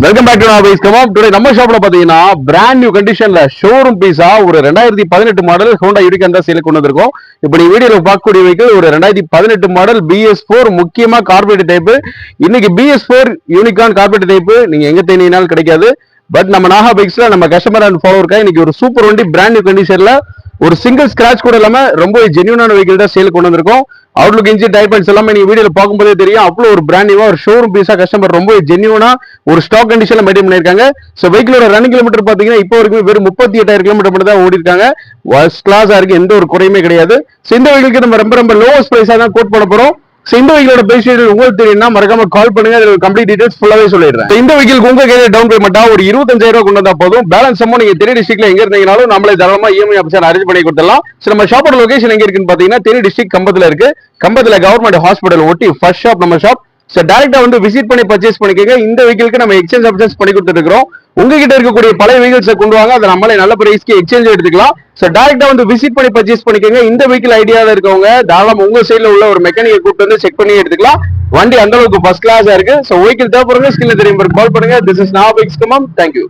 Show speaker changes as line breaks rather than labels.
Welcome back to நாவைஸ் கமாம். Today நம்ம ஷாப்ல பாத்தீங்கன்னா பிராண்ட் நியூ கண்டிஷன்ல ஷோரூம் பீஸா ஒரு 2018 மாடல் ஹோண்டா யூனிகான் தான் சேல் கொண்டு வந்திருக்கோம். இப்போ நீ வீடியோல பார்க்கக்கூடிய வெஹிக்கிள் ஒரு 2018 மாடல் BS4 முக்கியமா கார்பரேட் டைப். இன்னைக்கு BS4 யூனிகான் கார்பரேட் டைப் நீங்க எங்க தேடினாலும் கிடைக்காது. பட் நம்ம நாகா பைக்ஸ்ல நம்ம கஸ்டமர் அண்ட் ஃபாலோவர்க்கா இன்னைக்கு ஒரு சூப்பர் வண்டி பிராண்ட் நியூ கண்டிஷன்ல ஒரு சிங்கிள் ஸ்கிராச் கூட இல்லாம ரொம்ப ஜென்யூனான வெஹிக்கிள் தான் சேல் கொண்டு வந்திருக்கோம். அவுட்லுக் இன்ஜின் டைப் அண்ட்ஸ் எல்லாமே நீங்க வீடியோல பார்க்கும்போதே தெரியும். அவ்வளவு ஒரு பிராண்ட் நியூவா ஒரு ஷோரூம் பீஸா கஸ்டமர் ரொம்ப ஜென்யூனா ஒரு ஸ்டாக் கண்டிஷன்ல மெயின்டைன் பண்ணிருக்காங்க. சோ வெஹிக்கிளோட ரன்னிங் கிலோமீட்டர் பாத்தீங்கன்னா இப்போ வரைக்கும் வெறும் 38,000 கிலோமீட்டர் மட்டும் தான் ஓடி இருக்காங்க. ஃபர்ஸ்ட் கிளாஸா இருக்கு, எந்த ஒரு குறையுமே கிடையாது. சோ இந்த வெஹிக்கிளுக்கு நம்ம ரொம்ப லோவஸ்ட் பிரைஸா தான் கோட் பண்ண போறோம். இந்த வெஹிக்கிளோட பிரைஸ் டீடைல் உங்களுக்கு தெரியும்னா மறக்காம கால் பண்ணுங்க. அதுல கம்ப்ளீட் டீடைல்ஸ் ஃபுல்லாவே சொல்லிடுறேன். இந்த வெஹிக்கிளுக்கு உங்க கையில டவுன் பேமெண்டா ஒரு 25,000 கொண்டு வந்தா போதும். பேலன்ஸ் அமௌண்ட் நீங்க தேனி டிஸ்ட்ரிக்ட்ல எங்க இருந்தீங்கனாலும் நம்மளே தாராளமா EMI ஆப்ஷன் அரேஞ்ச் பண்ணி கொடுத்துடலாம். நம்ம ஷாப்போட லொகேஷன் எங்க இருக்குன்னு பாத்தீங்கன்னா தேனி டிஸ்ட்ரிக்ட் கம்பத்துல இருக்கு. கம்பத்துல கவர்மெண்ட் ஹாஸ்பிட்டல் ஒட்டி ஃபர்ஸ்ட் ஷாப் நம்ம ஷாப். சோ டைரக்டா வந்து விசிட் பண்ணி பர்ச்சேஸ் பண்ணிக்கங்க. இந்த வெஹிக்கிளுக்கு நம்ம எக்ஸ்சேஞ்ச் ஆப்ஷன்ஸ் பண்ணி கொடுத்துட்டு இருக்கோம். உங்ககிட்ட இருக்கக்கூடிய பழைய வெஹிக்கிள்ஸை கொண்டு வாங்க, அதை நம்மளே நல்ல பிரைஸ்க்கு எக்ஸ்சேஞ்ச் எடுத்துக்கலாம். சோ டைரக்டா வந்து விசிட் பண்ணி பர்ச்சேஸ் பண்ணிக்கங்க. இந்த வெஹிக்கிள் ஐடியால இருக்கவங்க தாராளமா உங்க சைடுல உள்ள ஒரு மெக்கானிக்கை கூப்பிட்டு வந்து செக் பண்ணி எடுத்துக்கலாம். வண்டி அந்த அளவுக்கு ஃபர்ஸ்ட் கிளாஸா இருக்கு. சோ வெஹிக்கிள் தேவைப்படுங்க, ஸ்கிரீன்ல தெரியும் கால் பண்ணுங்க. This is Naga bikes கமாம். Thank you.